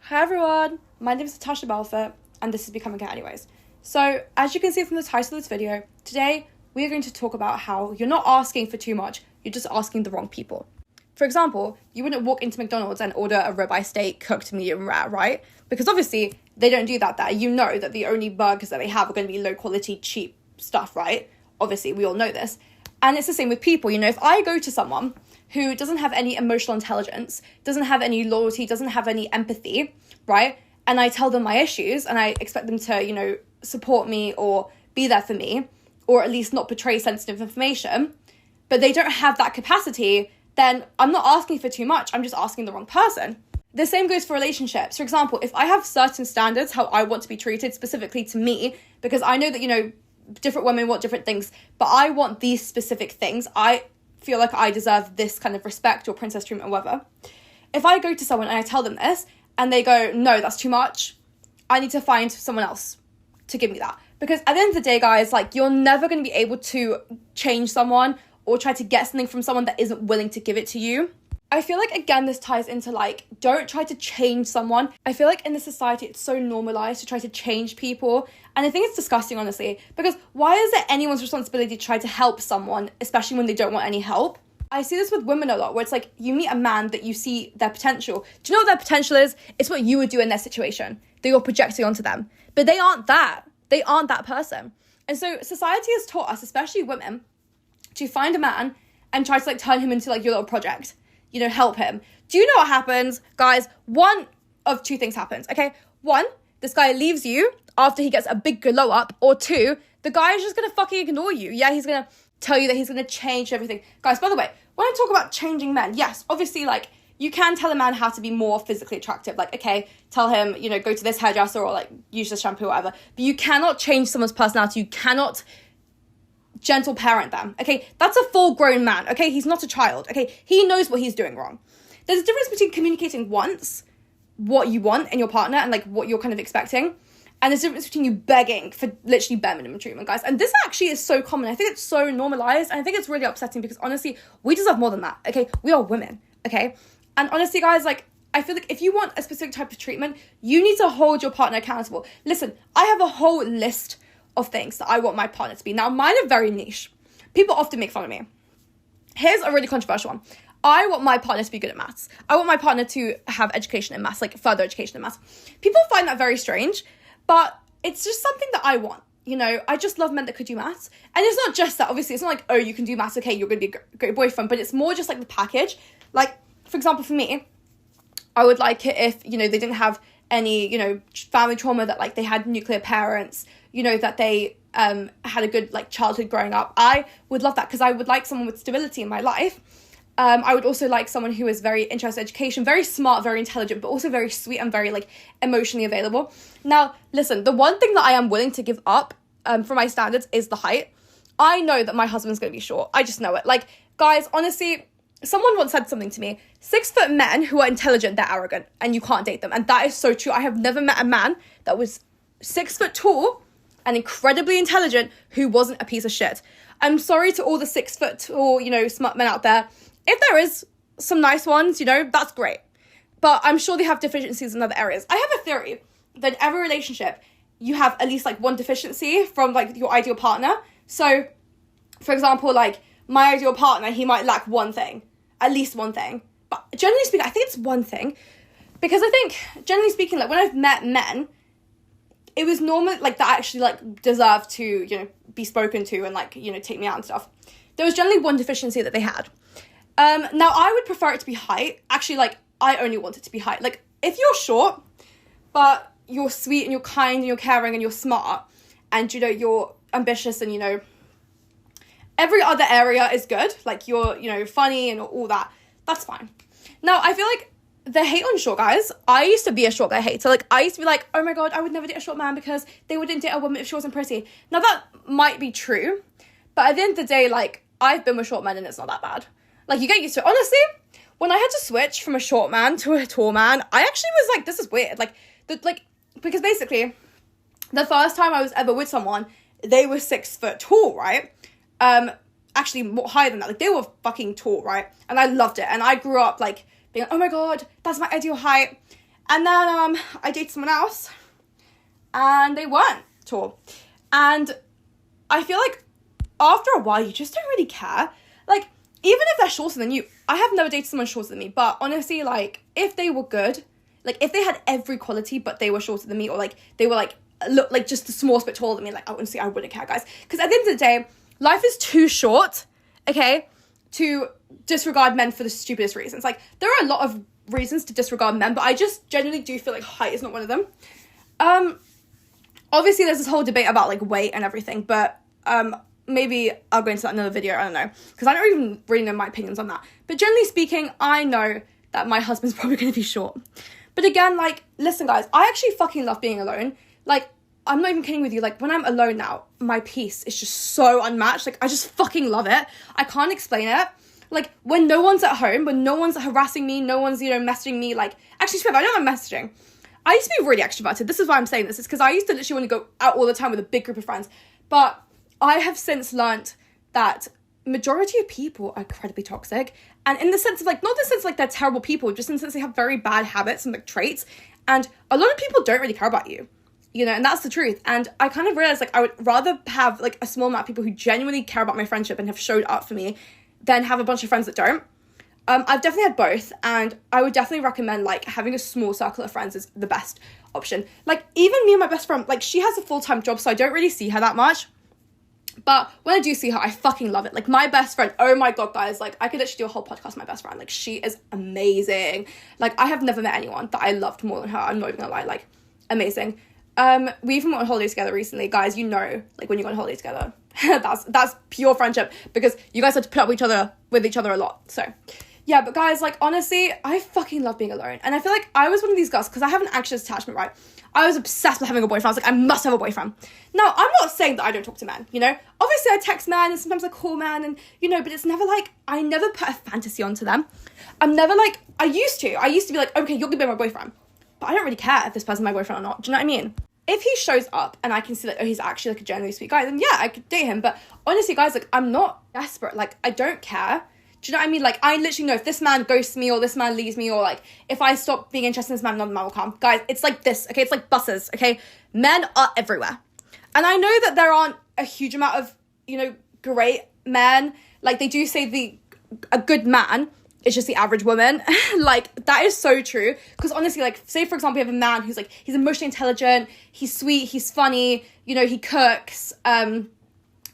Hi everyone, my name is Natasha Belfort and this is Becoming It Anyways. So as you can see from the title of this video, today we are going to talk about how you're not asking for too much, you're just asking the wrong people. For example, you wouldn't walk into McDonald's and order a ribeye steak cooked medium rare, right? Because obviously they don't do that there. You know that the only burgers that they have are going to be low quality, cheap stuff, right? Obviously we all know this. And it's the same with people, if I go to someone who doesn't have any emotional intelligence, doesn't have any loyalty, doesn't have any empathy, right? And I tell them my issues and I expect them to, support me or be there for me, or at least not betray sensitive information, but they don't have that capacity, then I'm not asking for too much, I'm just asking the wrong person. The same goes for relationships. For example, if I have certain standards how I want to be treated specifically to me, because I know that, different women want different things, but I want these specific things. I feel like I deserve this kind of respect or princess treatment or whatever. If I go to someone and I tell them this and they go, no, that's too much, I need to find someone else to give me that. Because at the end of the day, guys, you're never going to be able to change someone or try to get something from someone that isn't willing to give it to you. I feel like, again, this ties into, don't try to change someone. I feel like in this society, it's so normalized to try to change people. And I think it's disgusting, honestly, because why is it anyone's responsibility to try to help someone, especially when they don't want any help? I see this with women a lot, where it's you meet a man that you see their potential. Do you know what their potential is? It's what you would do in their situation that you're projecting onto them. But they aren't that. They aren't that person. And so society has taught us, especially women, to find a man and try to, turn him into, your little project. Help him. Do you know what happens? Guys, one of two things happens, okay? One, this guy leaves you after he gets a big glow up, or two, the guy is just gonna fucking ignore you. Yeah, he's gonna tell you that he's gonna change everything. Guys, by the way, when I talk about changing men, yes, obviously, you can tell a man how to be more physically attractive. Okay, tell him, go to this hairdresser or, use this shampoo or whatever. But you cannot change someone's personality. You cannot gentle parent them, okay? That's a full-grown man, okay? He's not a child, okay? He knows what he's doing wrong. There's a difference between communicating once what you want in your partner and, what you're kind of expecting, and there's a difference between you begging for literally bare minimum treatment, guys. And this actually is so common. I think it's so normalized, and I think it's really upsetting because, honestly, we deserve more than that, okay? We are women, okay? And honestly, guys, I feel like if you want a specific type of treatment, you need to hold your partner accountable. Listen, I have a whole list of things that I want my partner to be. Now, mine are very niche. People often make fun of me. Here's a really controversial one. I want my partner to be good at maths. I want my partner to have education in maths, further education in maths. People find that very strange, but it's just something that I want. I just love men that could do maths. And it's not just that, obviously. It's not oh, you can do maths, okay, you're going to be a great boyfriend, but it's more just the package. For example, for me, I would like it if, they didn't have any, family trauma, that, they had nuclear parents, that they had a good, childhood growing up. I would love that because I would like someone with stability in my life. I would also like someone who is very interested in education, very smart, very intelligent, but also very sweet and very, emotionally available. Now, listen, the one thing that I am willing to give up for my standards is the height. I know that my husband's going to be short. I just know it. Guys, honestly, someone once said something to me, 6-foot men who are intelligent, they're arrogant, and you can't date them. And that is so true. I have never met a man that was 6 foot tall and incredibly intelligent who wasn't a piece of shit. I'm sorry to all the 6 foot tall, smart men out there. If there is some nice ones, that's great. But I'm sure they have deficiencies in other areas. I have a theory that in every relationship, you have at least one deficiency from your ideal partner. So, for example, my ideal partner, he might lack one thing, at least one thing. But generally speaking, I think it's one thing. Because I think, generally speaking, when I've met men, it was normal, that actually, deserved to, be spoken to and, take me out and stuff. There was generally one deficiency that they had. Now, I would prefer it to be height. Actually, I only want it to be height. If you're short, but you're sweet and you're kind and you're caring and you're smart and, you're ambitious and, every other area is good. You're, funny and all that. That's fine. Now, I feel the hate on short guys, I used to be a short guy hater. I used to be oh my God, I would never date a short man because they wouldn't date a woman if she wasn't pretty. Now, that might be true. But at the end of the day, I've been with short men and it's not that bad. You get used to it. Honestly, when I had to switch from a short man to a tall man, I actually was this is weird. Because basically, the first time I was ever with someone, they were 6 foot tall, right? Actually more higher than that. They were fucking tall, right? And I loved it. And I grew up being oh my God, that's my ideal height. And then I dated someone else, and they weren't tall. And I feel like after a while, you just don't really care. Like, even if they're shorter than you, I have never dated someone shorter than me, but honestly, like, if they were good, like, if they had every quality, but they were shorter than me, or, like, they were, like, look, like, just the smallest bit taller than me, like, honestly, I wouldn't care, guys. Because at the end of the day, life is too short, okay, to disregard men for the stupidest reasons. Like, there are a lot of reasons to disregard men, but I just genuinely do feel like height is not one of them. Obviously, there's this whole debate about, like, weight and everything, but, maybe I'll go into that in another video, I don't know, because I don't even really know my opinions on that. But generally speaking, I know that my husband's probably going to be short. But again, like, listen, guys, I actually fucking love being alone. Like, I'm not even kidding with you. Like, when I'm alone now, my peace is just so unmatched. Like, I just fucking love it. I can't explain it. Like, when no one's at home, when no one's harassing me, no one's, you know, messaging me, like, actually, I don't mind messaging. I used to be really extroverted. This is why I'm saying this. It's because I used to literally want to go out all the time with a big group of friends. But I have since learnt that majority of people are incredibly toxic. And in the sense of, like, not in the sense, like, they're terrible people, just in the sense they have very bad habits and, like, traits. And a lot of people don't really care about you, you know, and that's the truth. And I kind of realized, like, I would rather have, like, a small amount of people who genuinely care about my friendship and have showed up for me than have a bunch of friends that don't. I've definitely had both, and I would definitely recommend, like, having a small circle of friends is the best option. Like, even me and my best friend, like, she has a full-time job, so I don't really see her that much. But when I do see her, I fucking love it. Like, my best friend, oh my god, guys, like, I could actually do a whole podcast with my best friend. Like, she is amazing. Like, I have never met anyone that I loved more than her. I'm not even gonna lie, like, amazing. We even went on holiday together recently. Guys, you know, like, when you go on holiday together, that's pure friendship, because you guys have to put up with each other a lot. So, yeah, but guys, like, honestly, I fucking love being alone. And I feel like I was one of these girls, because I have an anxious attachment, right? I was obsessed with having a boyfriend. I was like, I must have a boyfriend. Now, I'm not saying that I don't talk to men, you know? Obviously, I text men, and sometimes I call men, and, you know, but it's never like, I never put a fantasy onto them. I'm never like, I used to be like, okay, you're gonna be my boyfriend. But I don't really care if this person's my boyfriend or not. Do you know what I mean? If he shows up and I can see, like, oh, he's actually, like, a genuinely sweet guy, then yeah, I could date him. But honestly, guys, like, I'm not desperate. Like, I don't care. Do you know what I mean? Like, I literally know if this man ghosts me, or this man leaves me, or, like, if I stop being interested in this man, another man will come. Guys, it's like this, okay? It's like buses, okay? Men are everywhere. And I know that there aren't a huge amount of, you know, great men. Like, they do say a good man is just the average woman. Like, that is so true. Because honestly, like, say, for example, you have a man who's, like, he's emotionally intelligent, he's sweet, he's funny, you know, he cooks,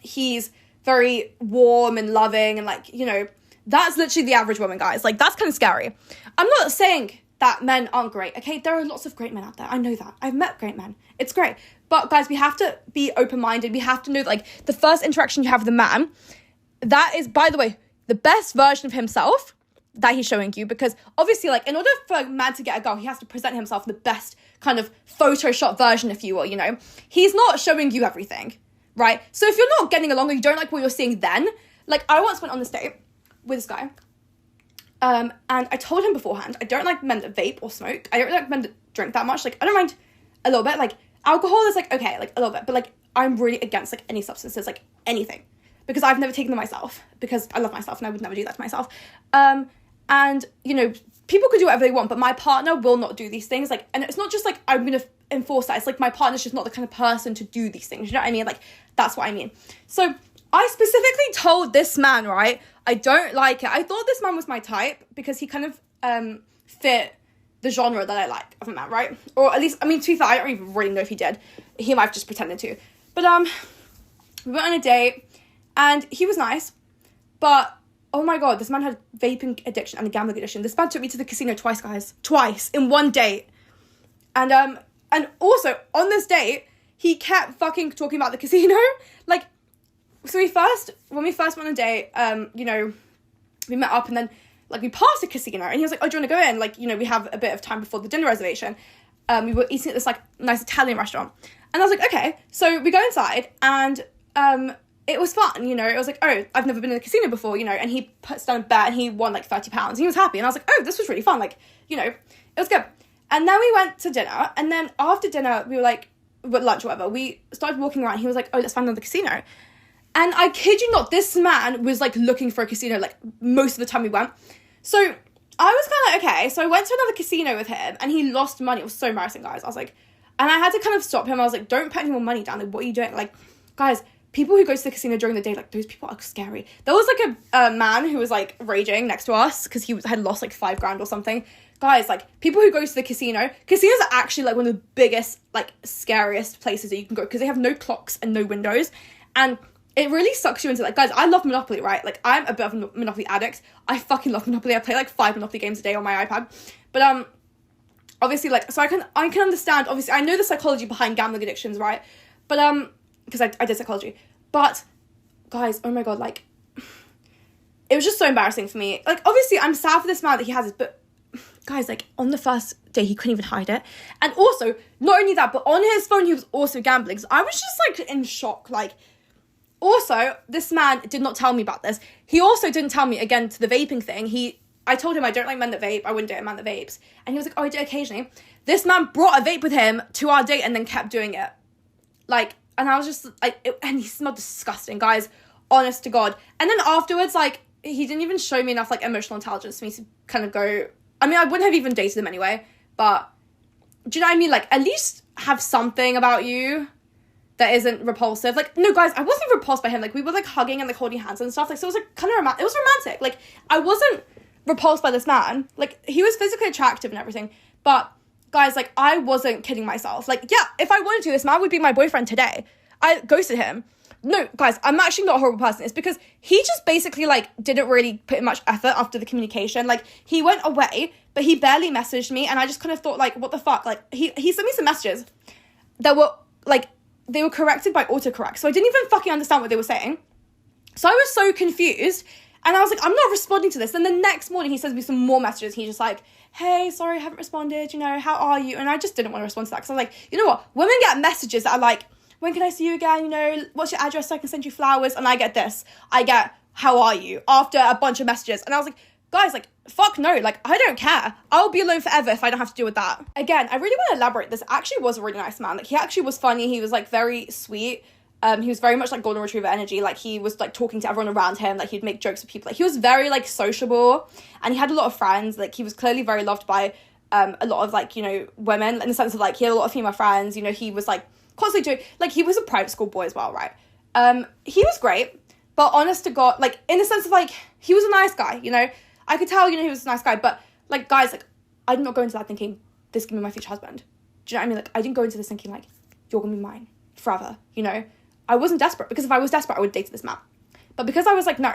he's very warm and loving, and, like, you know, that's literally the average woman, guys. Like, that's kind of scary. I'm not saying that men aren't great, okay? There are lots of great men out there. I know that. I've met great men. It's great. But, guys, we have to be open-minded. We have to know that, like, the first interaction you have with a man, that is, by the way, the best version of himself that he's showing you. Because, obviously, like, in order for a man to get a girl, he has to present himself the best kind of Photoshop version, if you will, you know? He's not showing you everything, right? So if you're not getting along, or you don't like what you're seeing then, like, I once went on this date with this guy, and I told him beforehand, I don't like men that vape or smoke. I don't like men that drink that much. Like, I don't mind a little bit. Like, alcohol is, like, okay, like, a little bit. But, like, I'm really against, like, any substances, like, anything. Because I've never taken them myself. Because I love myself, and I would never do that to myself. And, you know, people can do whatever they want, but my partner will not do these things. Like, and it's not just, like, I'm going to enforce that. It's, like, my partner's just not the kind of person to do these things. You know what I mean? Like, that's what I mean. So, I specifically told this man, right, I don't like it. I thought this man was my type because he kind of fit the genre that I like of a man, right? Or at least, I mean, to be fair, I don't even really know if he did. He might have just pretended to. But we went on a date, and he was nice, but oh my god, this man had vaping addiction and a gambling addiction. This man took me to the casino twice, guys. Twice in one date. And also, on this date, he kept fucking talking about the casino. Like, so when we first went on a date, you know, we met up, and then, like, we passed a casino, and he was like, oh, do you want to go in? Like, you know, we have a bit of time before the dinner reservation. We were eating at this, like, nice Italian restaurant. And I was like, okay. So we go inside, and it was fun, you know. It was like, oh, I've never been in a casino before, you know. And he puts down a bet, and he won, like, £30. And he was happy. And I was like, oh, this was really fun. Like, you know, it was good. And then we went to dinner, and then after dinner, we were like, with lunch or whatever, we started walking around. He was like, oh, let's find another casino. And I kid you not, this man was, like, looking for a casino, like, most of the time we went. So I was kind of like, okay, so I went to another casino with him, and he lost money. It was so embarrassing, guys. I was like, and I had to kind of stop him. I was like, don't put any more money down. Like, what are you doing? Like, guys, people who go to the casino during the day, like, those people are scary. There was, like, a man who was, like, raging next to us because he had lost, like, $5,000 or something. Guys, like, people who go to the casinos are actually, like, one of the biggest, like, scariest places that you can go because they have no clocks and no windows. And it really sucks you into, like, guys, I love Monopoly, right? Like, I'm a bit of a Monopoly addict. I fucking love Monopoly. I play, like, 5 Monopoly games a day on my iPad. But, obviously, like, so I can understand, obviously, I know the psychology behind gambling addictions, right? But, because I did psychology. But, guys, oh my god, like, it was just so embarrassing for me. Like, obviously, I'm sad for this man that he has this, but, guys, like, on the first day, he couldn't even hide it. And also, not only that, but on his phone, he was also gambling. So I was just, like, in shock, like, also, this man did not tell me about this. He also didn't tell me, again, to the vaping thing. I told him I don't like men that vape. I wouldn't date a man that vapes. And he was like, oh, I do occasionally. This man brought a vape with him to our date and then kept doing it. Like, and I was just, like, and he smelled disgusting, guys. Honest to God. And then afterwards, like, he didn't even show me enough, like, emotional intelligence for me to kind of go, I mean, I wouldn't have even dated him anyway. But, do you know what I mean? Like, at least have something about you that isn't repulsive. Like, no, guys, I wasn't repulsed by him. Like, we were, like, hugging and, like, holding hands and stuff. Like, so it was, like, kind of romantic. It was romantic. Like, I wasn't repulsed by this man. Like, he was physically attractive and everything. But, guys, like, I wasn't kidding myself. Like, yeah, if I wanted to, this man would be my boyfriend today. I ghosted him. No, guys, I'm actually not a horrible person. It's because he just basically, like, didn't really put in much effort after the communication. Like, he went away, but he barely messaged me. And I just kind of thought, like, what the fuck? Like, he sent me some messages that were, like, they were corrected by autocorrect. So I didn't even fucking understand what they were saying. So I was so confused. And I was like, I'm not responding to this. Then the next morning, he sends me some more messages. He's just like, hey, sorry, I haven't responded. You know, how are you? And I just didn't want to respond to that. Because I was like, you know what? Women get messages that are like, when can I see you again? You know, what's your address so I can send you flowers? And I get this. I get, how are you? After a bunch of messages. And I was like, guys, like, fuck no. Like, I don't care. I'll be alone forever if I don't have to deal with that. Again, I really want to elaborate. This actually was a really nice man. Like, he actually was funny. He was, like, very sweet. He was very much, like, golden retriever energy. Like, he was, like, talking to everyone around him. Like, he'd make jokes with people. Like, he was very, like, sociable. And he had a lot of friends. Like, he was clearly very loved by a lot of, like, you know, women. In the sense of, like, he had a lot of female friends. You know, he was, like, constantly doing... Like, he was a private school boy as well, right? He was great. But honest to God, like, in the sense of, like, he was a nice guy, you know? I could tell, you know, he was a nice guy. But, like, guys, like, I did not go into that thinking, this is going to be my future husband. Do you know what I mean? Like, I didn't go into this thinking, like, you're going to be mine forever, you know? I wasn't desperate, because if I was desperate, I would date this man. But because I was like, no,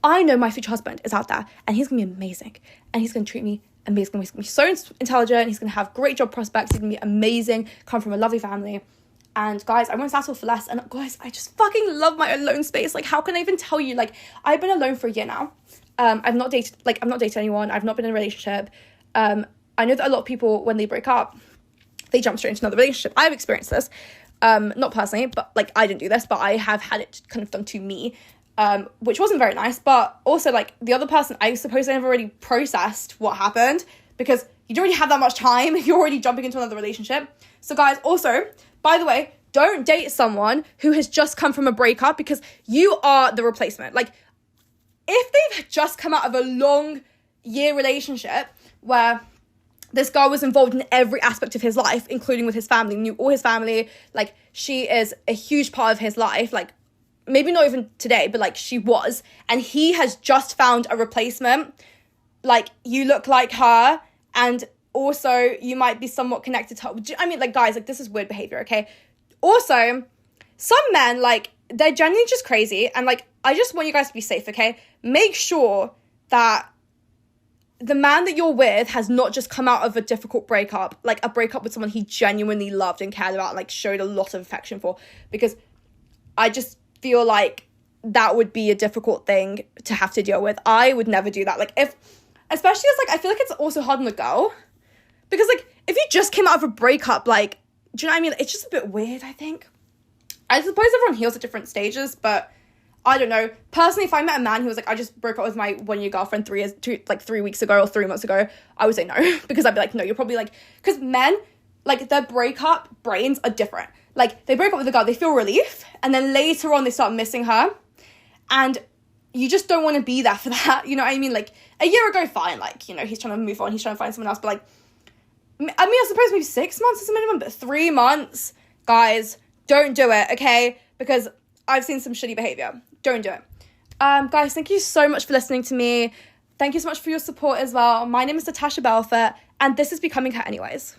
I know my future husband is out there, and he's going to be amazing, and he's going to treat me amazing. He's going to be so intelligent, he's going to have great job prospects, he's going to be amazing, come from a lovely family. And guys, I won't settle for less. And guys, I just fucking love my alone space. Like, how can I even tell you? Like, I've been alone for a year now. I've not dated anyone. I've not been in a relationship. I know that a lot of people, when they break up, they jump straight into another relationship. I've experienced this. Not personally, but, like, I didn't do this, but I have had it kind of done to me, which wasn't very nice. But also, like, the other person, I suppose I never really processed what happened, because you don't really have that much time if you're already jumping into another relationship. So, guys, also, by the way, don't date someone who has just come from a breakup, because you are the replacement. Like, if they've just come out of a long year relationship where this girl was involved in every aspect of his life, including with his family, knew all his family, like, she is a huge part of his life, like, maybe not even today, but, like, she was, and he has just found a replacement, like, you look like her, and also you might be somewhat connected to her. I mean, like, guys, like, this is weird behavior, okay? Also, some men, like, they're genuinely just crazy, and, like, I just want you guys to be safe, okay? Make sure that the man that you're with has not just come out of a difficult breakup, like a breakup with someone he genuinely loved and cared about, like, showed a lot of affection for, because I just feel like that would be a difficult thing to have to deal with. I would never do that. Like, especially as, like, I feel like it's also hard on the girl, because, like, if you just came out of a breakup, like, do you know what I mean? It's just a bit weird, I think. I suppose everyone heals at different stages, but I don't know. Personally, if I met a man who was like, I just broke up with my one-year girlfriend 3 weeks ago or 3 months ago, I would say no. Because I'd be like, no, you're probably like... Because men, like, their breakup brains are different. Like, they break up with a girl, they feel relief, and then later on they start missing her. And you just don't want to be there for that. You know what I mean? Like, a year ago, fine. Like, you know, he's trying to move on. He's trying to find someone else. But, like, I mean, I suppose maybe 6 months is the minimum. But 3 months, guys, don't do it, okay? Because I've seen some shitty behavior. Don't do it. Guys, thank you so much for listening to me. Thank you so much for your support as well. My name is Natasha Belfoot, and this is Becoming Her Anyways.